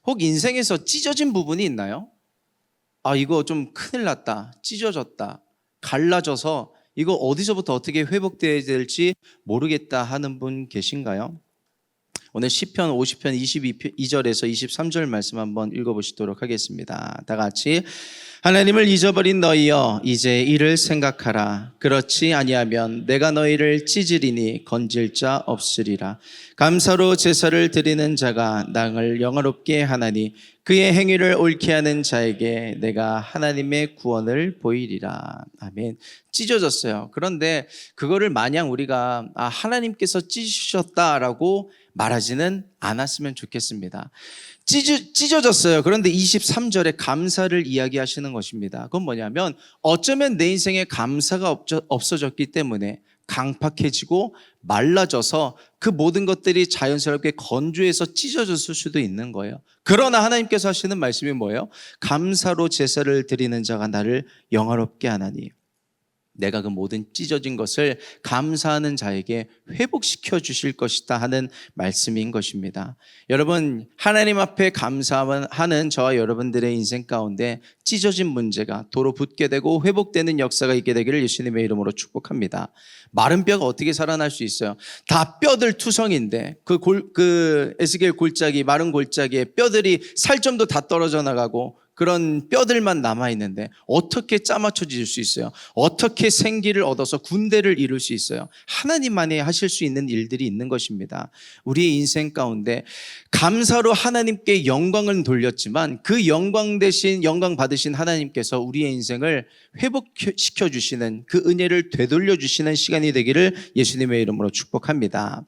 혹 인생에서 찢어진 부분이 있나요? 이거 좀 큰일 났다, 찢어졌다, 갈라져서 이거 어디서부터 어떻게 회복돼야 될지 모르겠다 하는 분 계신가요? 오늘 시편 50편 22절에서 23절 말씀 한번 읽어보시도록 하겠습니다. 다 같이. 하나님을 잊어버린 너희여, 이제 이를 생각하라. 그렇지 아니하면 내가 너희를 찢으리니 건질 자 없으리라. 감사로 제사를 드리는 자가 나를 영화롭게 하나니 그의 행위를 옳게 하는 자에게 내가 하나님의 구원을 보이리라. 아멘. 찢어졌어요. 그런데 그거를 마냥 우리가 하나님께서 찢으셨다라고 말하지는 않았으면 좋겠습니다. 찢어졌어요. 그런데 23절에 감사를 이야기하시는 것입니다. 그건 뭐냐면 어쩌면 내 인생에 감사가 없어졌기 때문에 강팍해지고 말라져서 그 모든 것들이 자연스럽게 건조해서 찢어졌을 수도 있는 거예요. 그러나 하나님께서 하시는 말씀이 뭐예요? 감사로 제사를 드리는 자가 나를 영화롭게 하나니 내가 그 모든 찢어진 것을 감사하는 자에게 회복시켜 주실 것이다 하는 말씀인 것입니다. 여러분, 하나님 앞에 감사하는 저와 여러분들의 인생 가운데 찢어진 문제가 도로 붙게 되고 회복되는 역사가 있게 되기를 예수님의 이름으로 축복합니다. 마른 뼈가 어떻게 살아날 수 있어요? 다 뼈들 투성인데 그 에스겔 골짜기, 마른 골짜기에 뼈들이 살점도 다 떨어져 나가고 그런 뼈들만 남아있는데 어떻게 짜맞춰질 수 있어요? 어떻게 생기를 얻어서 군대를 이룰 수 있어요? 하나님만이 하실 수 있는 일들이 있는 것입니다. 우리의 인생 가운데 감사로 하나님께 영광을 돌렸지만 그 영광 대신 영광 받으신 하나님께서 우리의 인생을 회복시켜 주시는 그 은혜를 되돌려 주시는 시간이 되기를 예수님의 이름으로 축복합니다.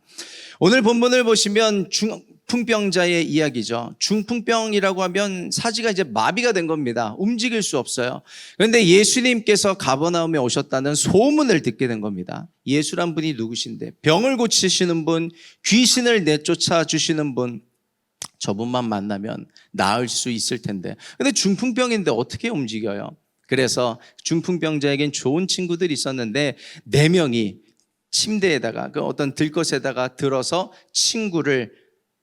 오늘 본문을 보시면 중풍병자의 이야기죠. 중풍병이라고 하면 사지가 이제 마비가 된 겁니다. 움직일 수 없어요. 그런데 예수님께서 가버나움에 오셨다는 소문을 듣게 된 겁니다. 예수란 분이 누구신데? 병을 고치시는 분, 귀신을 내쫓아 주시는 분, 저분만 만나면 나을 수 있을 텐데. 근데 중풍병인데 어떻게 움직여요? 그래서 중풍병자에겐 좋은 친구들이 있었는데 4명이 침대에다가 그 어떤 들것에다가 들어서 친구를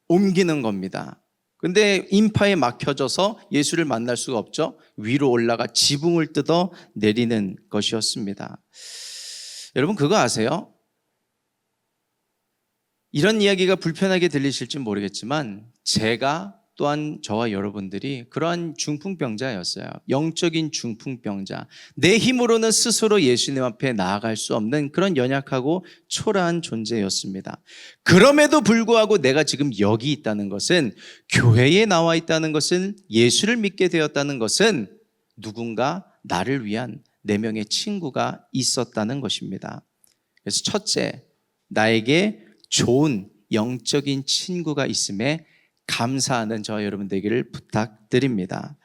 옮기는 겁니다. 근데 인파에 막혀져서 예수를 만날 수가 없죠. 위로 올라가 지붕을 뜯어 내리는 것이었습니다. 여러분 그거 아세요? 이런 이야기가 불편하게 들리실지 모르겠지만 제가 또한 저와 여러분들이 그러한 중풍병자였어요. 영적인 중풍병자. 내 힘으로는 스스로 예수님 앞에 나아갈 수 없는 그런 연약하고 초라한 존재였습니다. 그럼에도 불구하고 내가 지금 여기 있다는 것은, 교회에 나와 있다는 것은, 예수를 믿게 되었다는 것은 누군가 나를 위한 4명의 친구가 있었다는 것입니다. 그래서 첫째, 나에게 좋은 영적인 친구가 있음에 감사하는 저와 여러분 되기를 부탁드립니다.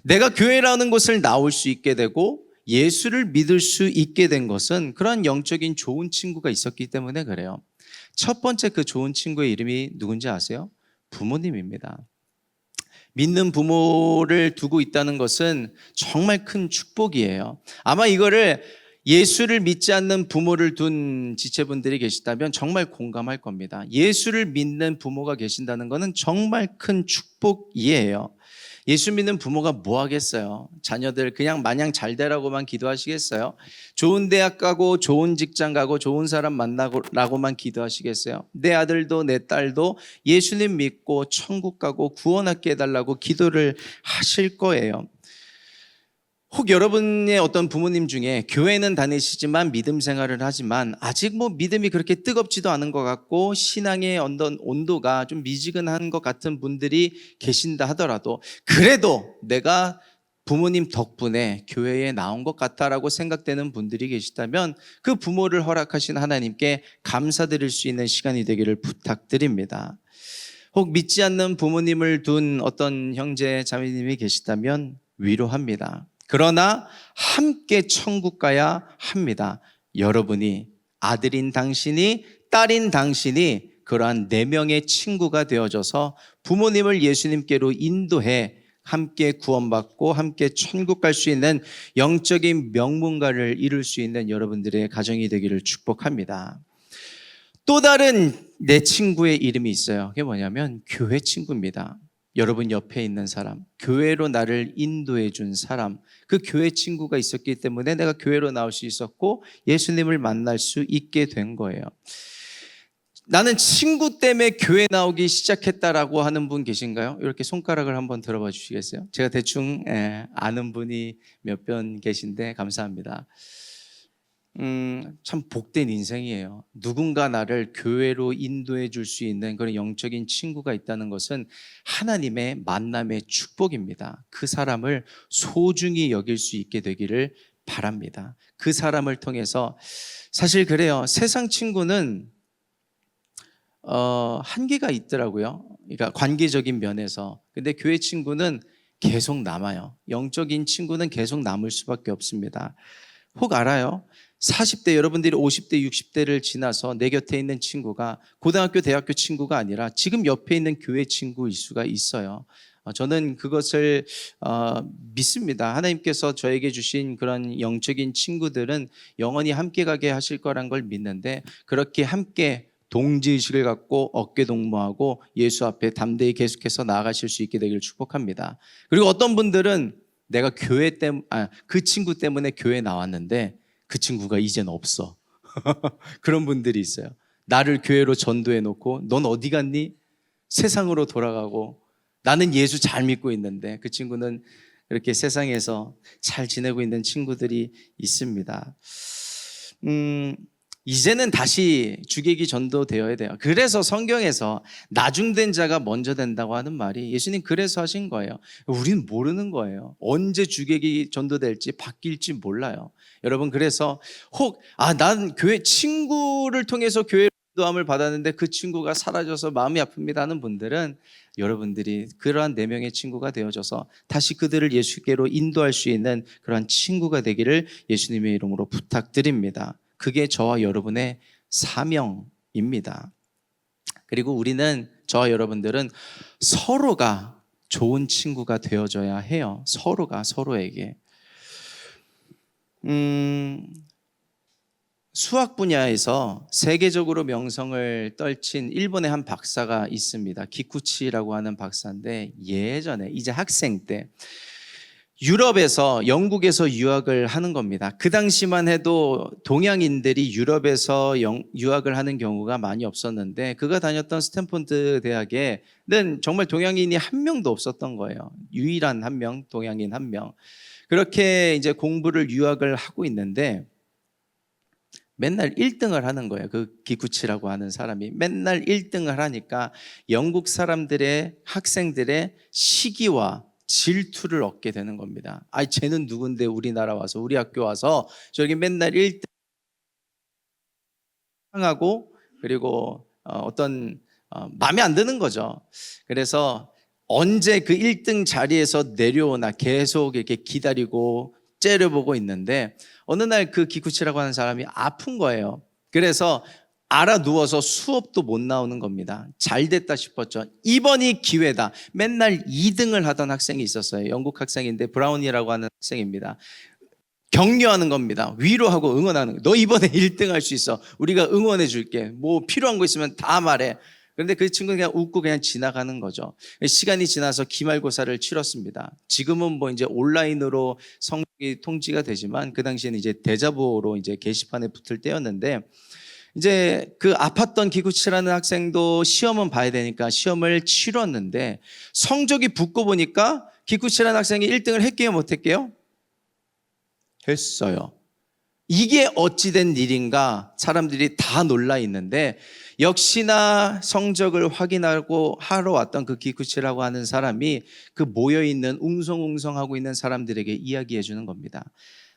내가 교회라는 곳을 나올 수 있게 되고 예수를 믿을 수 있게 된 것은 그런 영적인 좋은 친구가 있었기 때문에 그래요. 첫 번째 그 좋은 친구의 이름이 누군지 아세요? 부모님입니다. 믿는 부모를 두고 있다는 것은 정말 큰 축복이에요. 아마 이거를 예수를 믿지 않는 부모를 둔 지체분들이 계시다면 정말 공감할 겁니다. 예수를 믿는 부모가 계신다는 것은 정말 큰 축복이에요. 예수 믿는 부모가 뭐 하겠어요? 자녀들 그냥 마냥 잘 되라고만 기도하시겠어요? 좋은 대학 가고 좋은 직장 가고 좋은 사람 만나고라고만 기도하시겠어요? 내 아들도 내 딸도 예수님 믿고 천국 가고 구원받게 해달라고 기도를 하실 거예요. 혹 여러분의 어떤 부모님 중에 교회는 다니시지만 믿음 생활을 하지만 아직 믿음이 그렇게 뜨겁지도 않은 것 같고 신앙의 어떤 온도가 좀 미지근한 것 같은 분들이 계신다 하더라도 그래도 내가 부모님 덕분에 교회에 나온 것 같다라고 생각되는 분들이 계시다면 그 부모를 허락하신 하나님께 감사드릴 수 있는 시간이 되기를 부탁드립니다. 혹 믿지 않는 부모님을 둔 어떤 형제 자매님이 계시다면 위로합니다. 그러나 함께 천국 가야 합니다. 여러분이, 아들인 당신이, 딸인 당신이 그러한 4명의 친구가 되어줘서 부모님을 예수님께로 인도해 함께 구원받고 함께 천국 갈 수 있는 영적인 명문가를 이룰 수 있는 여러분들의 가정이 되기를 축복합니다. 또 다른 내 친구의 이름이 있어요. 그게 뭐냐면 교회 친구입니다. 여러분 옆에 있는 사람, 교회로 나를 인도해 준 사람, 그 교회 친구가 있었기 때문에 내가 교회로 나올 수 있었고 예수님을 만날 수 있게 된 거예요. 나는 친구 때문에 교회 나오기 시작했다라고 하는 분 계신가요? 이렇게 손가락을 한번 들어봐 주시겠어요? 제가 대충 아는 분이 몇 분 계신데 감사합니다. 참 복된 인생이에요. 누군가 나를 교회로 인도해 줄 수 있는 그런 영적인 친구가 있다는 것은 하나님의 만남의 축복입니다. 그 사람을 소중히 여길 수 있게 되기를 바랍니다. 그 사람을 통해서 사실 그래요. 세상 친구는 한계가 있더라고요. 그러니까 관계적인 면에서. 근데 교회 친구는 계속 남아요. 영적인 친구는 계속 남을 수밖에 없습니다. 혹 알아요? 40대 여러분들이 50대 60대를 지나서 내 곁에 있는 친구가 고등학교 대학교 친구가 아니라 지금 옆에 있는 교회 친구일 수가 있어요. 저는 그것을 믿습니다. 하나님께서 저에게 주신 그런 영적인 친구들은 영원히 함께 가게 하실 거란 걸 믿는데, 그렇게 함께 동지의식을 갖고 어깨 동무하고 예수 앞에 담대히 계속해서 나아가실 수 있게 되기를 축복합니다. 그리고 어떤 분들은 내가 그 친구 때문에 교회 나왔는데 그 친구가 이젠 없어. 그런 분들이 있어요. 나를 교회로 전도해 놓고 넌 어디 갔니? 세상으로 돌아가고, 나는 예수 잘 믿고 있는데 그 친구는 이렇게 세상에서 잘 지내고 있는 친구들이 있습니다. 이제는 다시 주객이 전도되어야 돼요. 그래서 성경에서 나중된 자가 먼저 된다고 하는 말이 예수님 그래서 하신 거예요. 우리는 모르는 거예요. 언제 주객이 전도될지 바뀔지 몰라요. 여러분, 그래서 난 교회 친구를 통해서 교회 도함을 받았는데 그 친구가 사라져서 마음이 아픕니다 하는 분들은 여러분들이 그러한 4명의 친구가 되어져서 다시 그들을 예수께로 인도할 수 있는 그러한 친구가 되기를 예수님의 이름으로 부탁드립니다. 그게 저와 여러분의 사명입니다. 그리고 우리는, 저와 여러분들은 서로가 좋은 친구가 되어줘야 해요. 서로가 서로에게. 수학 분야에서 세계적으로 명성을 떨친 일본의 한 박사가 있습니다. 기쿠치라고 하는 박사인데, 예전에 이제 학생 때 유럽에서, 영국에서 유학을 하는 겁니다. 그 당시만 해도 동양인들이 유럽에서 유학을 하는 경우가 많이 없었는데, 그가 다녔던 스탠포드 대학에는 정말 동양인이 한 명도 없었던 거예요. 유일한 한 명, 동양인 한 명. 그렇게 이제 공부를, 유학을 하고 있는데 맨날 1등을 하는 거예요. 그 기쿠치라고 하는 사람이 맨날 1등을 하니까 영국 사람들의, 학생들의 시기와 질투를 얻게 되는 겁니다. 쟤는 누군데 우리나라 와서, 우리 학교 와서 저기 맨날 1등 하고, 그리고 마음에 안 드는 거죠. 그래서 언제 그 1등 자리에서 내려오나 계속 이렇게 기다리고 째려보고 있는데, 어느 날 그 기쿠치라고 하는 사람이 아픈 거예요. 그래서 알아 누워서 수업도 못 나오는 겁니다. 잘 됐다 싶었죠. 이번이 기회다. 맨날 2등을 하던 학생이 있었어요. 영국 학생인데 브라운이라고 하는 학생입니다. 격려하는 겁니다. 위로하고 응원하는 거예요. 너 이번에 1등 할 수 있어. 우리가 응원해 줄게. 뭐 필요한 거 있으면 다 말해. 그런데 그 친구는 그냥 웃고 그냥 지나가는 거죠. 시간이 지나서 기말고사를 치렀습니다. 지금은 뭐 이제 온라인으로 성적이 통지가 되지만, 그 당시에는 이제 대자보로 이제 게시판에 붙을 때였는데, 이제 그 아팠던 기쿠치라는 학생도 시험은 봐야 되니까 시험을 치렀는데, 성적이 붙고 보니까 기쿠치라는 학생이 1등을 했게요, 못 했게요? 했어요. 이게 어찌된 일인가 사람들이 다 놀라 있는데, 역시나 성적을 확인하고 하러 왔던 그 기쿠치라고 하는 사람이 그 모여있는, 웅성웅성하고 있는 사람들에게 이야기해 주는 겁니다.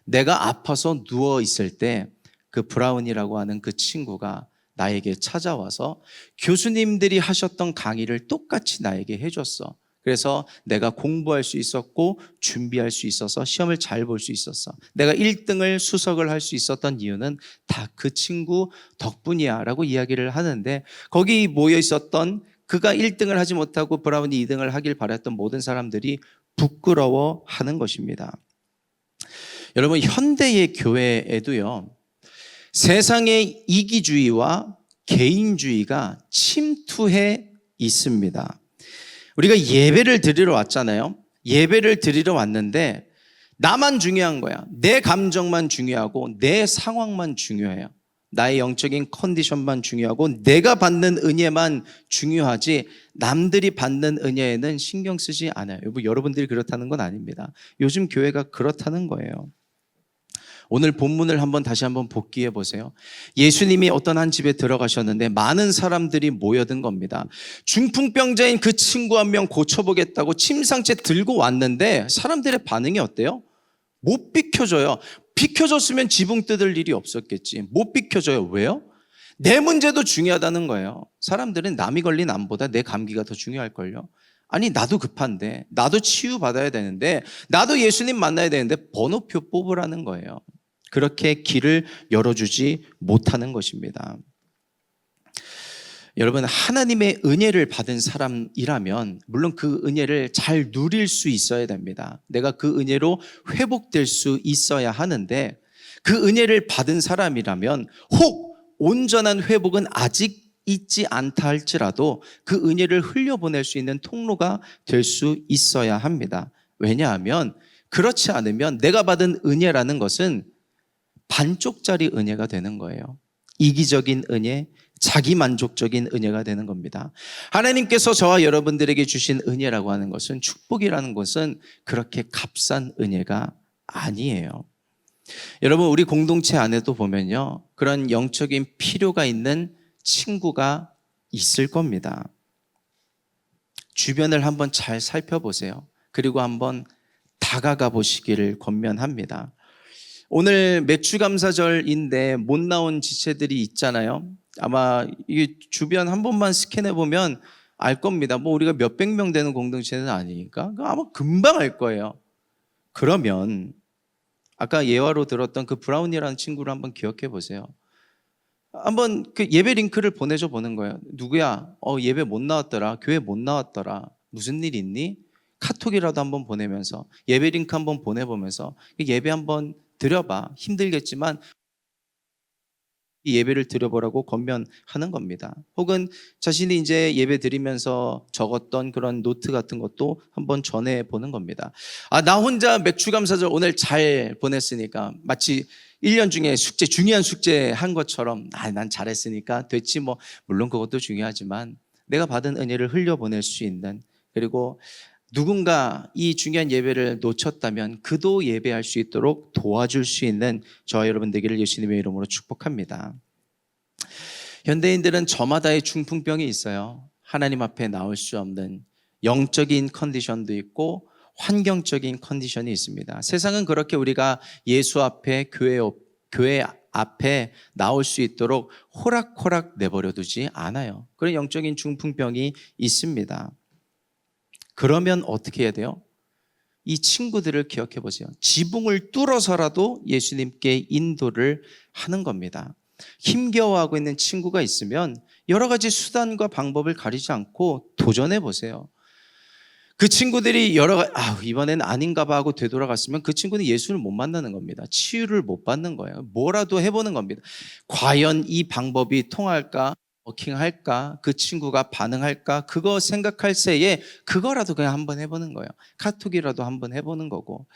내가 아파서 누워 있을 때 그 브라운이라고 하는 그 친구가 나에게 찾아와서 교수님들이 하셨던 강의를 똑같이 나에게 해줬어. 그래서 내가 공부할 수 있었고 준비할 수 있어서 시험을 잘 볼 수 있었어. 내가 1등을 수석을 할 수 있었던 이유는 다 그 친구 덕분이야 라고 이야기를 하는데, 거기 모여 있었던, 그가 1등을 하지 못하고 브라운이 2등을 하길 바랐던 모든 사람들이 부끄러워하는 것입니다. 여러분, 현대의 교회에도요, 세상의 이기주의와 개인주의가 침투해 있습니다. 우리가 예배를 드리러 왔잖아요. 예배를 드리러 왔는데 나만 중요한 거야. 내 감정만 중요하고 내 상황만 중요해요. 나의 영적인 컨디션만 중요하고 내가 받는 은혜만 중요하지 남들이 받는 은혜에는 신경 쓰지 않아요. 여러분들이 그렇다는 건 아닙니다. 요즘 교회가 그렇다는 거예요. 오늘 본문을 다시 한번 복기해 보세요. 예수님이 어떤 한 집에 들어가셨는데 많은 사람들이 모여든 겁니다. 중풍병자인 그 친구 한 명 고쳐보겠다고 침상째 들고 왔는데 사람들의 반응이 어때요? 못 비켜줘요. 비켜줬으면 지붕 뜯을 일이 없었겠지. 못 비켜줘요. 왜요? 내 문제도 중요하다는 거예요. 사람들은 남이 걸린 암보다 내 감기가 더 중요할걸요. 아니 나도 급한데, 나도 치유받아야 되는데, 나도 예수님 만나야 되는데 번호표 뽑으라는 거예요. 그렇게 길을 열어주지 못하는 것입니다. 여러분, 하나님의 은혜를 받은 사람이라면 물론 그 은혜를 잘 누릴 수 있어야 됩니다. 내가 그 은혜로 회복될 수 있어야 하는데, 그 은혜를 받은 사람이라면 혹 온전한 회복은 아직 있지 않다 할지라도 그 은혜를 흘려보낼 수 있는 통로가 될 수 있어야 합니다. 왜냐하면 그렇지 않으면 내가 받은 은혜라는 것은 반쪽짜리 은혜가 되는 거예요. 이기적인 은혜, 자기만족적인 은혜가 되는 겁니다. 하나님께서 저와 여러분들에게 주신 은혜라고 하는 것은, 축복이라는 것은 그렇게 값싼 은혜가 아니에요. 여러분, 우리 공동체 안에도 보면요, 그런 영적인 필요가 있는 친구가 있을 겁니다. 주변을 한번 잘 살펴보세요. 그리고 한번 다가가 보시기를 권면합니다. 오늘 매추감사절인데 못 나온 지체들이 있잖아요. 아마 이 주변 한 번만 스캔해 보면 알 겁니다. 우리가 몇백 명 되는 공동체는 아니니까 아마 금방 알 거예요. 그러면 아까 예화로 들었던 그 브라운이라는 친구를 한번 기억해 보세요. 한번 그 예배 링크를 보내줘 보는 거예요. 누구야? 예배 못 나왔더라. 교회 못 나왔더라. 무슨 일 있니? 카톡이라도 한번 보내면서, 예배 링크 한번 보내보면서 예배 한번 드려봐. 힘들겠지만 이 예배를 드려보라고 권면하는 겁니다. 혹은 자신이 이제 예배 드리면서 적었던 그런 노트 같은 것도 한번 전해보는 겁니다. 나 혼자 맥주감사절 오늘 잘 보냈으니까 마치 1년 중에 숙제, 중요한 숙제 한 것처럼 난 잘했으니까 됐지 뭐. 물론 그것도 중요하지만 내가 받은 은혜를 흘려보낼 수 있는, 그리고 누군가 이 중요한 예배를 놓쳤다면 그도 예배할 수 있도록 도와줄 수 있는 저와 여러분 되기를 예수님의 이름으로 축복합니다. 현대인들은 저마다의 중풍병이 있어요. 하나님 앞에 나올 수 없는 영적인 컨디션도 있고 환경적인 컨디션이 있습니다. 세상은 그렇게 우리가 예수 앞에, 교회 앞에 나올 수 있도록 호락호락 내버려 두지 않아요. 그런 영적인 중풍병이 있습니다. 그러면 어떻게 해야 돼요? 이 친구들을 기억해 보세요. 지붕을 뚫어서라도 예수님께 인도를 하는 겁니다. 힘겨워하고 있는 친구가 있으면 여러 가지 수단과 방법을 가리지 않고 도전해 보세요. 그 친구들이 이번엔 아닌가 봐 하고 되돌아갔으면 그 친구는 예수를 못 만나는 겁니다. 치유를 못 받는 거예요. 뭐라도 해보는 겁니다. 과연 이 방법이 통할까? 워킹할까? 그 친구가 반응할까? 그거 생각할 새에 그거라도 그냥 한번 해보는 거예요. 카톡이라도 한번 해보는 거고.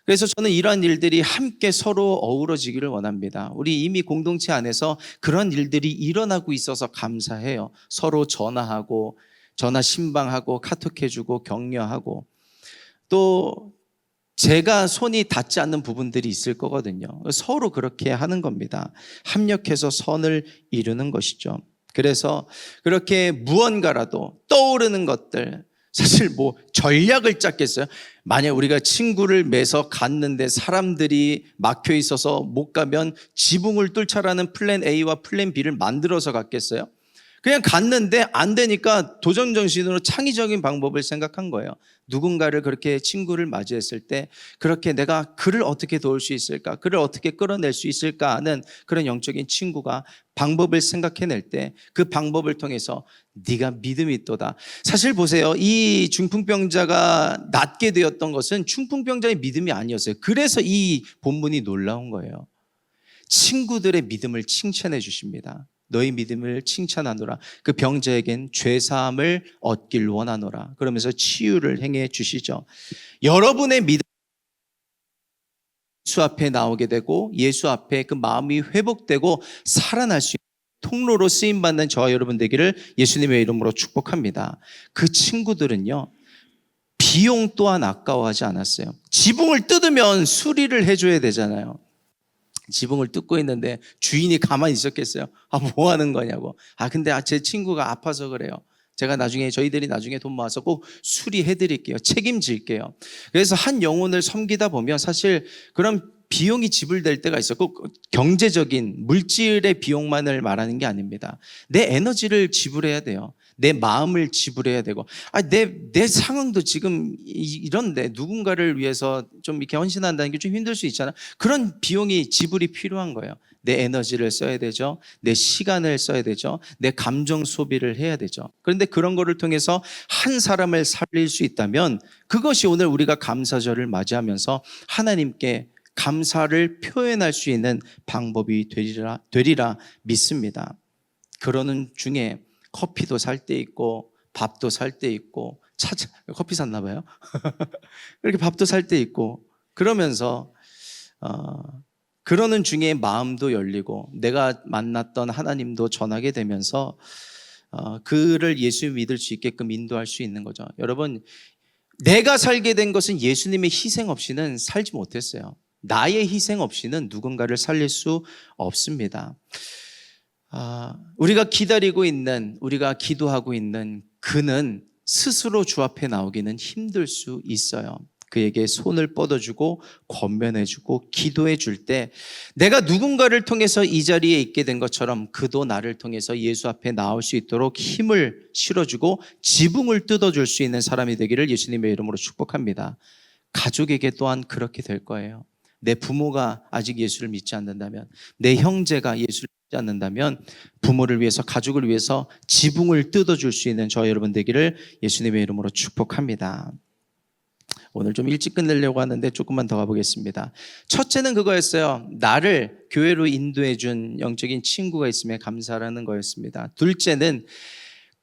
그래서 저는 이러한 일들이 함께 서로 어우러지기를 원합니다. 우리 이미 공동체 안에서 그런 일들이 일어나고 있어서 감사해요. 서로 전화하고, 전화 신방하고, 카톡해주고, 격려하고, 또 제가 손이 닿지 않는 부분들이 있을 거거든요. 서로 그렇게 하는 겁니다. 합력해서 선을 이루는 것이죠. 그래서 그렇게 무언가라도 떠오르는 것들, 사실 전략을 짰겠어요? 만약 우리가 친구를 매서 갔는데 사람들이 막혀 있어서 못 가면 지붕을 뚫자라는 플랜 A와 플랜 B를 만들어서 갔겠어요? 그냥 갔는데 안 되니까 도전정신으로 창의적인 방법을 생각한 거예요. 누군가를 그렇게 친구를 맞이했을 때 그렇게 내가 그를 어떻게 도울 수 있을까, 그를 어떻게 끌어낼 수 있을까 하는 그런 영적인 친구가 방법을 생각해낼 때 그 방법을 통해서 네가 믿음이 있도다. 사실 보세요. 이 중풍병자가 낫게 되었던 것은 중풍병자의 믿음이 아니었어요. 그래서 이 본문이 놀라운 거예요. 친구들의 믿음을 칭찬해 주십니다. 너희 믿음을 칭찬하노라. 그 병자에겐 죄사함을 얻길 원하노라. 그러면서 치유를 행해 주시죠. 여러분의 믿음 예수 앞에 나오게 되고 예수 앞에 그 마음이 회복되고 살아날 수 있는 통로로 쓰임받는 저와 여러분 되기를 예수님의 이름으로 축복합니다. 그 친구들은요, 비용 또한 아까워하지 않았어요. 지붕을 뜯으면 수리를 해줘야 되잖아요. 지붕을 뜯고 있는데 주인이 가만히 있었겠어요? 뭐 하는 거냐고. 근데 제 친구가 아파서 그래요. 저희들이 나중에 돈 모아서 꼭 수리해드릴게요. 책임질게요. 그래서 한 영혼을 섬기다 보면 사실 그런 비용이 지불될 때가 있어요. 꼭 경제적인 물질의 비용만을 말하는 게 아닙니다. 내 에너지를 지불해야 돼요. 내 마음을 지불해야 되고, 내 상황도 지금 이런데 누군가를 위해서 좀 이렇게 헌신한다는 게 좀 힘들 수 있잖아. 그런 비용이 지불이 필요한 거예요. 내 에너지를 써야 되죠. 내 시간을 써야 되죠. 내 감정 소비를 해야 되죠. 그런데 그런 거를 통해서 한 사람을 살릴 수 있다면 그것이 오늘 우리가 감사절을 맞이하면서 하나님께 감사를 표현할 수 있는 방법이 되리라 믿습니다. 그러는 중에 커피도 살 때 있고 밥도 살 때 있고 커피 샀나 봐요. 이렇게 밥도 살 때 있고 그러면서 그러는 중에 마음도 열리고 내가 만났던 하나님도 전하게 되면서 그를 예수 믿을 수 있게끔 인도할 수 있는 거죠. 여러분, 내가 살게 된 것은 예수님의 희생 없이는 살지 못했어요. 나의 희생 없이는 누군가를 살릴 수 없습니다. 우리가 기다리고 있는, 우리가 기도하고 있는 그는 스스로 주 앞에 나오기는 힘들 수 있어요. 그에게 손을 뻗어주고 권면해주고 기도해 줄 때 내가 누군가를 통해서 이 자리에 있게 된 것처럼 그도 나를 통해서 예수 앞에 나올 수 있도록 힘을 실어주고 지붕을 뜯어줄 수 있는 사람이 되기를 예수님의 이름으로 축복합니다. 가족에게 또한 그렇게 될 거예요. 내 부모가 아직 예수를 믿지 않는다면, 내 형제가 예수를 믿지 않는다면 부모를 위해서, 가족을 위해서 지붕을 뜯어줄 수 있는 저와 여러분 되기를 예수님의 이름으로 축복합니다. 오늘 좀 일찍 끝내려고 하는데 조금만 더 가보겠습니다. 첫째는 그거였어요. 나를 교회로 인도해 준 영적인 친구가 있음에 감사라는 거였습니다. 둘째는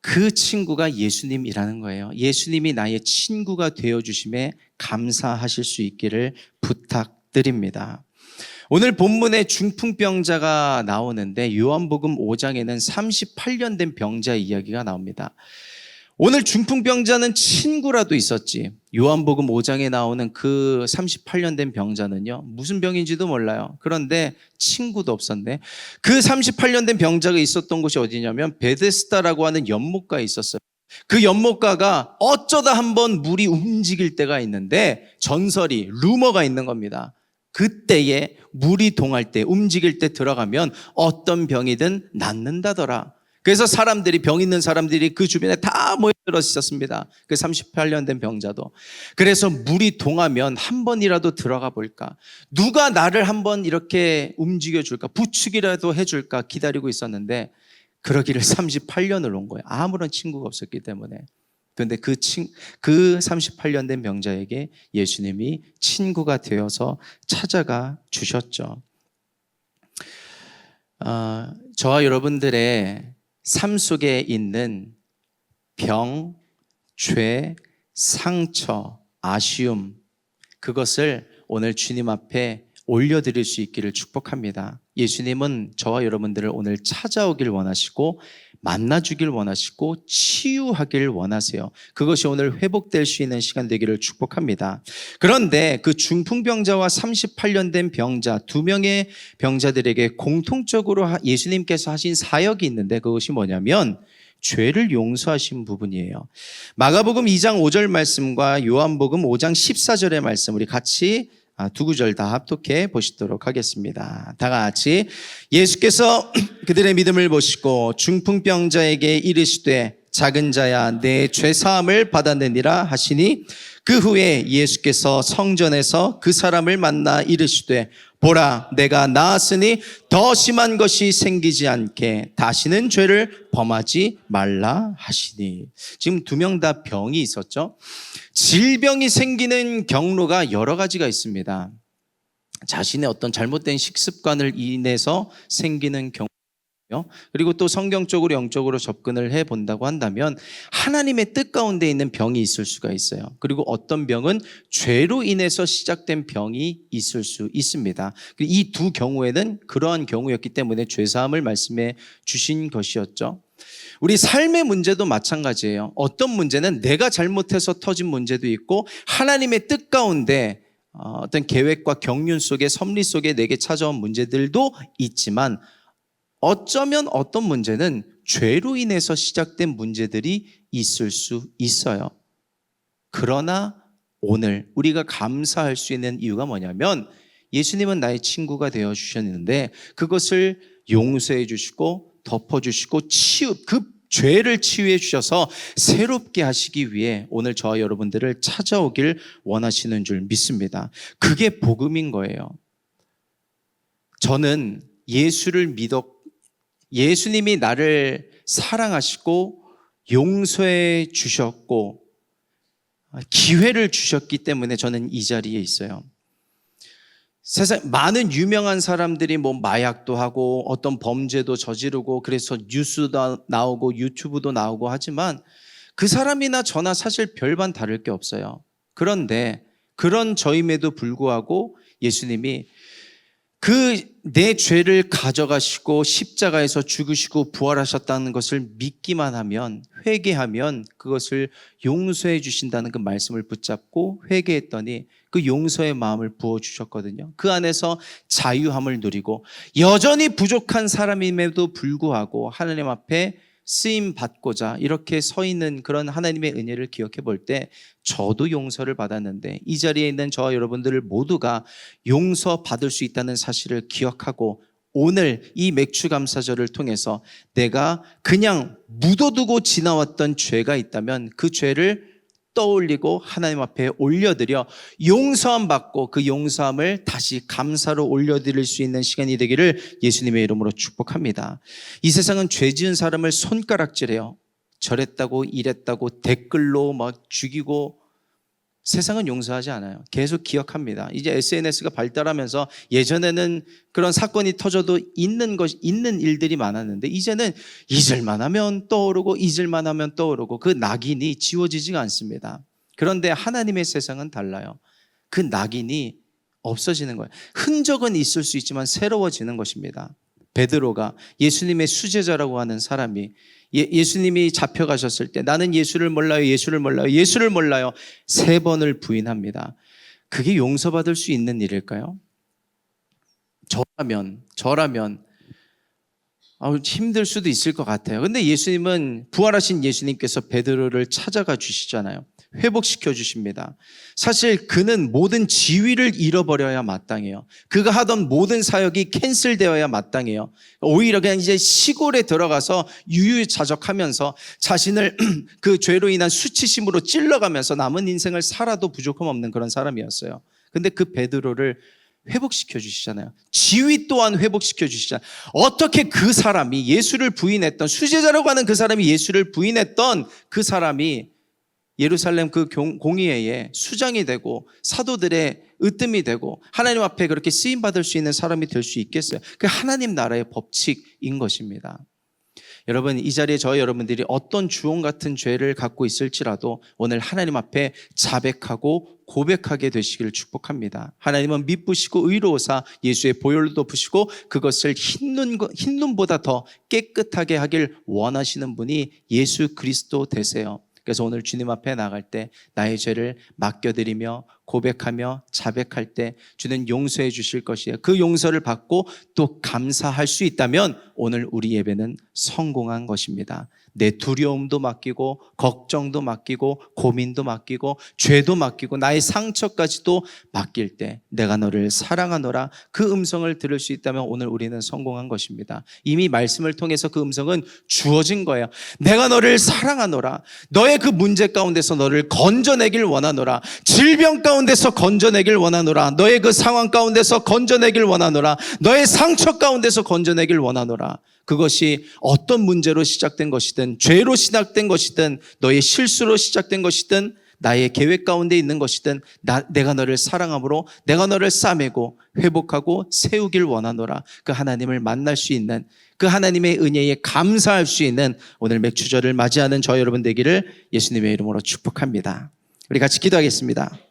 그 친구가 예수님이라는 거예요. 예수님이 나의 친구가 되어주심에 감사하실 수 있기를 부탁드립니다. 오늘 본문에 중풍병자가 나오는데 요한복음 5장에는 38년 된 병자 이야기가 나옵니다. 오늘 중풍병자는 친구라도 있었지, 요한복음 5장에 나오는 그 38년 된 병자는요, 무슨 병인지도 몰라요. 그런데 친구도 없었네. 그 38년 된 병자가 있었던 곳이 어디냐면 베데스다라고 하는 연못가에 있었어요. 그 연못가가 어쩌다 한번 물이 움직일 때가 있는데 전설이, 루머가 있는 겁니다. 그때에 물이 동할 때, 움직일 때 들어가면 어떤 병이든 낫는다더라. 그래서 병 있는 사람들이 그 주변에 다 모여들어 있었습니다. 그 38년 된 병자도. 그래서 물이 동하면 한 번이라도 들어가 볼까, 누가 나를 한번 이렇게 움직여 줄까, 부축이라도 해줄까 기다리고 있었는데 그러기를 38년을 온 거예요. 아무런 친구가 없었기 때문에. 그런데 그 38년 된 병자에게 예수님이 친구가 되어서 찾아가 주셨죠. 저와 여러분들의 삶 속에 있는 병, 죄, 상처, 아쉬움, 그것을 오늘 주님 앞에 올려드릴 수 있기를 축복합니다. 예수님은 저와 여러분들을 오늘 찾아오길 원하시고 만나주길 원하시고 치유하길 원하세요. 그것이 오늘 회복될 수 있는 시간 되기를 축복합니다. 그런데 그 중풍병자와 38년 된 병자, 두 명의 병자들에게 공통적으로 예수님께서 하신 사역이 있는데 그것이 뭐냐면 죄를 용서하신 부분이에요. 마가복음 2장 5절 말씀과 요한복음 5장 14절의 말씀 우리 같이 두 구절 다 합독해 보시도록 하겠습니다. 다 같이. 예수께서 그들의 믿음을 보시고 중풍병자에게 이르시되 작은 자야 내 죄사함을 받았느니라 하시니 그 후에 예수께서 성전에서 그 사람을 만나 이르시되 보라 내가 나았으니 더 심한 것이 생기지 않게 다시는 죄를 범하지 말라 하시니. 지금 두 명 다 병이 있었죠. 질병이 생기는 경로가 여러 가지가 있습니다. 자신의 어떤 잘못된 식습관을 인해서 생기는 경우, 그리고 또 성경적으로 영적으로 접근을 해본다고 한다면 하나님의 뜻 가운데 있는 병이 있을 수가 있어요. 그리고 어떤 병은 죄로 인해서 시작된 병이 있을 수 있습니다. 이 두 경우에는 그러한 경우였기 때문에 죄사함을 말씀해 주신 것이었죠. 우리 삶의 문제도 마찬가지예요. 어떤 문제는 내가 잘못해서 터진 문제도 있고 하나님의 뜻 가운데 어떤 계획과 경륜 속에 섭리 속에 내게 찾아온 문제들도 있지만 어쩌면 어떤 문제는 죄로 인해서 시작된 문제들이 있을 수 있어요. 그러나 오늘 우리가 감사할 수 있는 이유가 뭐냐면 예수님은 나의 친구가 되어 주셨는데 그것을 용서해 주시고 덮어주시고 그 죄를 치유해 주셔서 새롭게 하시기 위해 오늘 저와 여러분들을 찾아오길 원하시는 줄 믿습니다. 그게 복음인 거예요. 저는 예수님이 나를 사랑하시고 용서해 주셨고 기회를 주셨기 때문에 저는 이 자리에 있어요. 세상 많은 유명한 사람들이 뭐 마약도 하고 어떤 범죄도 저지르고 그래서 뉴스도 나오고 유튜브도 나오고 하지만 그 사람이나 저나 사실 별반 다를 게 없어요. 그런데 그런 저임에도 불구하고 예수님이 내 죄를 가져가시고 십자가에서 죽으시고 부활하셨다는 것을 믿기만 하면 회개하면 그것을 용서해 주신다는 그 말씀을 붙잡고 회개했더니 그 용서의 마음을 부어주셨거든요. 그 안에서 자유함을 누리고 여전히 부족한 사람임에도 불구하고 하나님 앞에 쓰임 받고자 이렇게 서 있는 그런 하나님의 은혜를 기억해 볼 때 저도 용서를 받았는데 이 자리에 있는 저와 여러분들 모두가 용서 받을 수 있다는 사실을 기억하고 오늘 이 맥주 감사절을 통해서 내가 그냥 묻어두고 지나왔던 죄가 있다면 그 죄를 떠올리고 하나님 앞에 올려드려 용서함 받고 그 용서함을 다시 감사로 올려드릴 수 있는 시간이 되기를 예수님의 이름으로 축복합니다. 이 세상은 죄 지은 사람을 손가락질해요. 저랬다고 이랬다고 댓글로 막 죽이고 세상은 용서하지 않아요. 계속 기억합니다. 이제 SNS가 발달하면서 예전에는 그런 사건이 터져도 있는 일들이 많았는데 이제는 잊을만 하면 떠오르고 잊을만 하면 떠오르고 그 낙인이 지워지지가 않습니다. 그런데 하나님의 세상은 달라요. 그 낙인이 없어지는 거예요. 흔적은 있을 수 있지만 새로워지는 것입니다. 베드로가 예수님의 수제자라고 하는 사람이 예수님이 잡혀가셨을 때 나는 예수를 몰라요, 예수를 몰라요, 예수를 몰라요 3번을 부인합니다. 그게 용서받을 수 있는 일일까요? 저라면 힘들 수도 있을 것 같아요. 근데 예수님은 부활하신 예수님께서 베드로를 찾아가 주시잖아요. 회복시켜 주십니다. 사실 그는 모든 지위를 잃어버려야 마땅해요. 그가 하던 모든 사역이 캔슬되어야 마땅해요. 오히려 그냥 이제 시골에 들어가서 유유자적하면서 자신을 그 죄로 인한 수치심으로 찔러가면서 남은 인생을 살아도 부족함 없는 그런 사람이었어요. 근데 그 베드로를 회복시켜 주시잖아요. 지위 또한 회복시켜 주시잖아요. 어떻게 그 사람이 예수를 부인했던 수제자라고 하는 그 사람이 예수를 부인했던 그 사람이 예루살렘 그 공의회에 수장이 되고 사도들의 으뜸이 되고 하나님 앞에 그렇게 쓰임받을 수 있는 사람이 될 수 있겠어요? 그 하나님 나라의 법칙인 것입니다. 여러분 이 자리에 저희 여러분들이 어떤 주홍 같은 죄를 갖고 있을지라도 오늘 하나님 앞에 자백하고 고백하게 되시기를 축복합니다. 하나님은 미쁘시고 의로우사 예수의 보혈로 덮으시고 그것을 흰 눈보다 더 깨끗하게 하길 원하시는 분이 예수 그리스도 되세요. 그래서 오늘 주님 앞에 나갈 때 나의 죄를 맡겨드리며 고백하며 자백할 때 주는 용서해 주실 것이에요. 그 용서를 받고 또 감사할 수 있다면 오늘 우리 예배는 성공한 것입니다. 내 두려움도 맡기고 걱정도 맡기고 고민도 맡기고 죄도 맡기고 나의 상처까지도 맡길 때 내가 너를 사랑하노라 그 음성을 들을 수 있다면 오늘 우리는 성공한 것입니다. 이미 말씀을 통해서 그 음성은 주어진 거예요. 내가 너를 사랑하노라. 너의 그 문제 가운데서 너를 건져내길 원하노라. 질병 가운데서 건져내길 원하노라. 너의 그 상황 가운데서 건져내길 원하노라. 너의 상처 가운데서 건져내길 원하노라. 그것이 어떤 문제로 시작된 것이든 죄로 시작된 것이든 너의 실수로 시작된 것이든 나의 계획 가운데 있는 것이든 내가 너를 사랑함으로 내가 너를 싸매고 회복하고 세우길 원하노라. 그 하나님을 만날 수 있는, 그 하나님의 은혜에 감사할 수 있는 오늘 맥주절을 맞이하는 저 여러분 되기를 예수님의 이름으로 축복합니다. 우리 같이 기도하겠습니다.